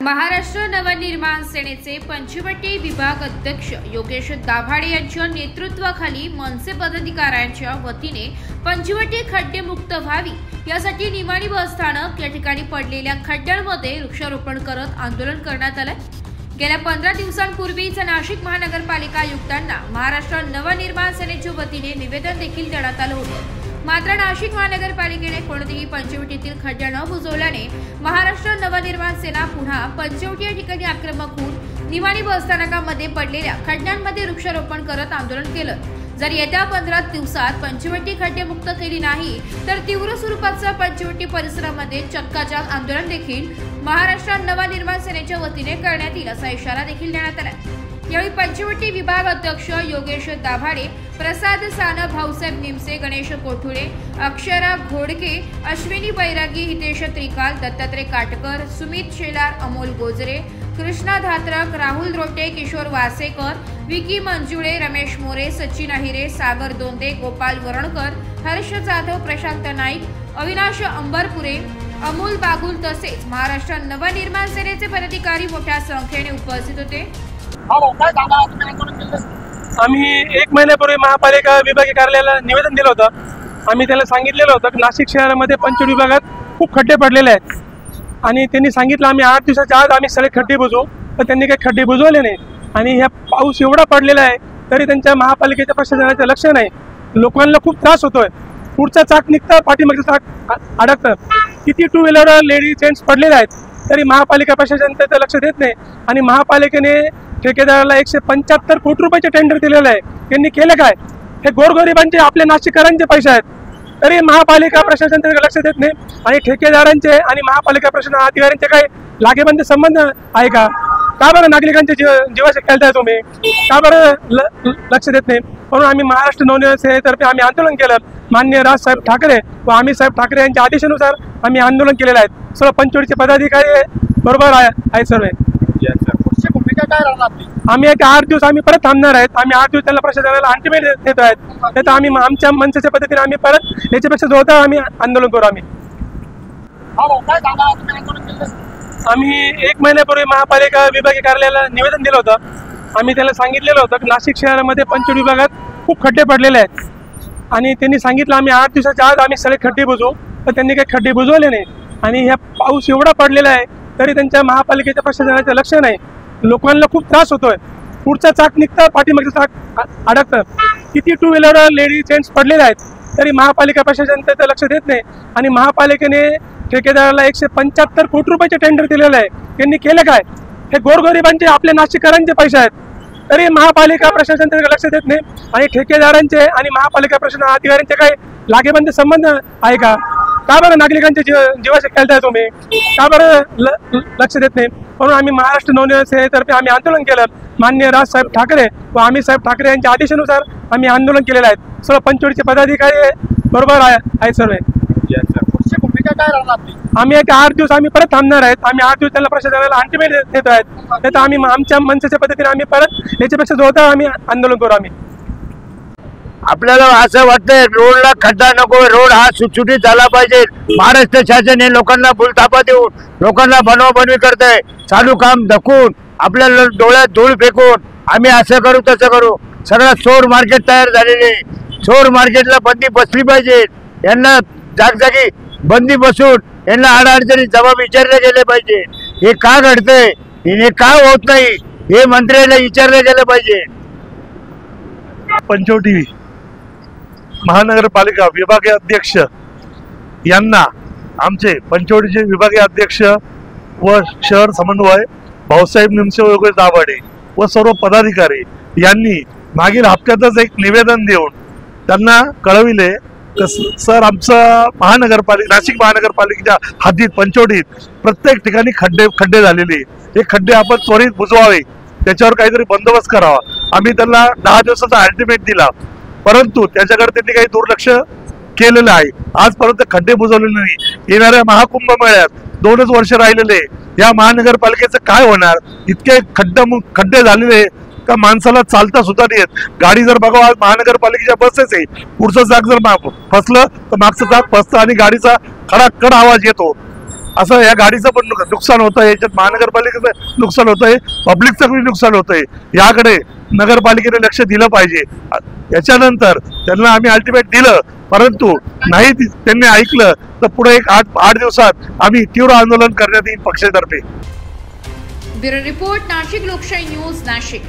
महाराष्ट्र नवनिर्माण सेनेचे पंचवटी विभाग अध्यक्ष योगेश दाभाडे यांच्या नेतृत्वाखाली मनसे पदाधिकाऱ्यांच्या वतीने पंचवटी खड्डेमुक्त व्हावी यासाठी निवाणी बस स्थानक या ठिकाणी पडलेल्या खड्ड्यांमध्ये वृक्षारोपण करत आंदोलन करण्यात आले। गेल्या 15 दिवसांपूर्वीच नाशिक महानगरपालिका आयुक्तांना महाराष्ट्र नवनिर्माण सेनेच्या वतीने निवेदन देखील देण्यात आलं होतं। मात्र नाशिक महानगरपालिकेने कोणतेही पंचवटीतील खड्डे न बुजवल्याने महाराष्ट्र नवनिर्माण सेना पुन्हा पंचवटी या ठिकाणी आक्रमक होऊन निवाणी बसस्थानकामध्ये पडलेल्या खड्ड्यांमध्ये वृक्षारोपण करत आंदोलन केलं। जर येत्या 15 दिवसात पंचवटी खड्डे मुक्त केली नाही तर तीव्र स्वरूपाचा पंचवटी परिसरामध्ये चक्काजाम आंदोलन देखील महाराष्ट्र नवनिर्माण सेनेच्या वतीने करण्यात येईल असा इशारा देखील देण्यात आला। यावेळी पंचवटी विभाग अध्यक्ष योगेश दाभाडे, प्रसाद सानप, भाऊसाहेब निमसे, गणेश कोठुळे, अक्षरा घोडके, अश्विनी बैरागी, हितेश त्रिकाल, दत्तात्रय काटकर, सुमित शेलार, अमोल गोजरे, कृष्णा धात्रक, राहुल रोटे, किशोर वासेकर, विकी मंजुळे, रमेश मोरे, सचिन अहिरे, सागर दोंदे, गोपाल वरणकर, हर्ष जाधव, प्रशांत नाईक, अविनाश अंबरपुरे, अमोल बागुल तसेच महाराष्ट्र नवनिर्माण सेनेचे पदाधिकारी मोठ्या संख्येने उपस्थित होते। आम्ही 1 महिन्यापूर्वी महापालिका विभागीय कार्यालयाला निवेदन दिलं होतं। आम्ही त्याला सांगितलेलं होतं की नाशिक शहरामध्ये पंचवटी विभागात खूप खड्डे पडलेले आहेत आणि त्यांनी सांगितलं आम्ही 8 दिवसाच्या आत आम्ही सगळे खड्डे बुजवू, पण त्यांनी काही खड्डे बुजवले नाही आणि ह्या पाऊस एवढा पडलेला आहे तरी त्यांच्या महापालिकेच्या प्रशासनाचं लक्ष नाही। लोकांना खूप त्रास होतोय, पुढचा चाक निघतं पाठीमागचं चाक अडकतं, किती 2 व्हीलर लेडीज जेंट्स पडलेले आहेत तरी महापालिका प्रशासन त्याचं लक्ष देत नाही आणि महापालिकेने ठेकेदाराला 175 कोटी रुपयाचे टेंडर दिलेलं आहे। त्यांनी केलं काय? हे गोरगरिबांचे आपल्या नाशिककरांचे पैसे आहेत तरी महापालिका प्रशासन त्याचं लक्ष देत नाही आणि ठेकेदारांचे आणि महापालिका प्रशासन अधिकाऱ्यांचे काही लागेबंद संबंध आहे का? का बरं नागरिकांचे जीवाशी खेळताय तुम्ही? का बरं लक्ष देत नाही? म्हणून आम्ही महाराष्ट्र नवनिर्माण सेनेतर्फे आम्ही आंदोलन केलं। माननीय राजसाहेब ठाकरे व आम्ही साहेब ठाकरे यांच्या आदेशानुसार आम्ही आंदोलन केलेलं आहे। सर्व पंचवटीचे पदाधिकारी बरोबर आहे सर्व। आम्ही 8 दिवस आम्ही परत थांबणार आहेत। आम्ही 8 दिवस त्यांना प्रशासनाला अल्टिमेट देतो आहेत, तर आम्ही आमच्या मनसेच्या पद्धतीने आम्ही परत याच्यापेक्षा जोरदार आम्ही आंदोलन करू। आम्ही 1 महिन्यापूर्वी महापालिका विभागीय कार्यालयाला निवेदन दिलं होतं। आम्ही त्याला सांगितलेलं होतं की नाशिक शहरामध्ये पंचवटी विभागात खूप खड्डे पडलेले आहेत आणि त्यांनी सांगितलं आम्ही 8 दिवसाच्या आत आम्ही सगळे खड्डे बुजवू, पण त्यांनी काही खड्डे बुजवले नाही आणि ह्या पाऊस एवढा पडलेला आहे तरी त्यांच्या महापालिकेच्या प्रशासनाचं लक्ष नाही। लोकांना खूप त्रास होतोय, पुढचा चाक निघतं पाठीमागचं चाक अडकतं, किती 2 व्हीलर लेडीज जेंट्स पडलेले आहेत तरी महापालिका प्रशासन त्याचं लक्ष देत नाही आणि महापालिकेने ठेकेदाराला 175 कोटी रुपयाचे टेंडर दिलेलं आहे। त्यांनी केलं काय? हे गोरगरिबांचे आपल्या नाशिककरांचे पैसे आहेत तरी महापालिका प्रशासन त्याचं लक्ष देत नाही आणि ठेकेदारांचे आणि महापालिका प्रशासन अधिकाऱ्यांचे काही लागेबंद संबंध आहे का? का बरं नागरिकांचे जीवाशी खेळताय तुम्ही? का बरं लक्ष देत नाही? म्हणून आम्ही महाराष्ट्र नवनिर्माण सेनेतर्फे आम्ही आंदोलन केलं। माननीय राजसाहेब ठाकरे व आम्ही साहेब ठाकरे यांच्या आदेशानुसार आम्ही आंदोलन केलेलं आहे। सर्व पंचवटीचे पदाधिकारी बरोबर आहे सर्व। आम्ही 8 दिवस आम्ही परत थांबणार आहेत। आम्ही 8 दिवस त्यांना प्रशासनाला अल्टिमेट देतो आहेत, तर आम्ही आमच्या मनसेच्या पद्धतीने आम्ही परत याच्यापेक्षा जोरदार आम्ही आंदोलन करू। आपल्याला असं वाटतंय रोडला खड्डा नको, रोड हा सुटसुटीत झाला पाहिजे। महाराष्ट्र शासन हे लोकांना फुलथापा देऊन लोकांना बनवाबनवी करतंय, चालू काम धकून आपल्याला डोळ्यात धूळ फेकून आम्ही असं करू तसं करू। सगळं चोर मार्केट तयार झालेले, चोर मार्केटला बंदी बसली पाहिजे। यांना जागजागी बंदी बसून यांना अडचणी जबाब विचारले गेले पाहिजे। हे का घडतंय, हे का होत नाही, हे मंत्र्याला विचारले गेले पाहिजे। पंचवटी महानगरपालिका विभागीय अध्यक्ष यांना आमचे पंचवटीचे विभागीय अध्यक्ष व शहर समन्वय भाऊसाहेब निमसे व योगेश दाभाडे व सर्व पदाधिकारी यांनी मागील हप्त्यातच एक निवेदन देऊन त्यांना कळविले की सर आमचं नाशिक महानगरपालिकेच्या हद्दीत पंचवटीत प्रत्येक ठिकाणी खड्डे झालेले, हे खड्डे आपण त्वरित बुजवावे, त्याच्यावर काहीतरी बंदोबस्त करावा। आम्ही त्यांना 10 दिवसाचा अल्टिमेट दिला, परंतु त्याच्याकडे त्यांनी काही दुर्लक्ष केलेलं आहे। आजपर्यंत खड्डे बुजवलेले नाही। येणाऱ्या महाकुंभ मेळ्यात 2च वर्ष राहिलेले, या महानगरपालिकेचं काय होणार? इतके खड्डे झालेले का माणसाला चालता सुद्धा नाही येत। गाडी जर बघा महानगरपालिकेच्या बसेस आहे, पुढचं चाक जर फसलं तर मागचं चाक फसतं आणि गाडीचा खडाखड आवाज येतो। असं या गाडीचं पण नुकसान होत आहे, याच्यात महानगरपालिकेचं नुकसान होत आहे, पब्लिकचं पण नुकसान होत आहे. याकडे नगरपालिकेने लक्ष दिलं पाहिजे. याच्यानंतर त्यांना आम्ही अल्टिमेट दिलं, परंतु नाही त्यांनी ऐकलं तर पुढे एक 8 दिवसात आम्ही तीव्र आंदोलन करण्यात येईल पक्षातर्फे. ब्युरो रिपोर्ट, नाशिक लोकशाही न्यूज, नाशिक.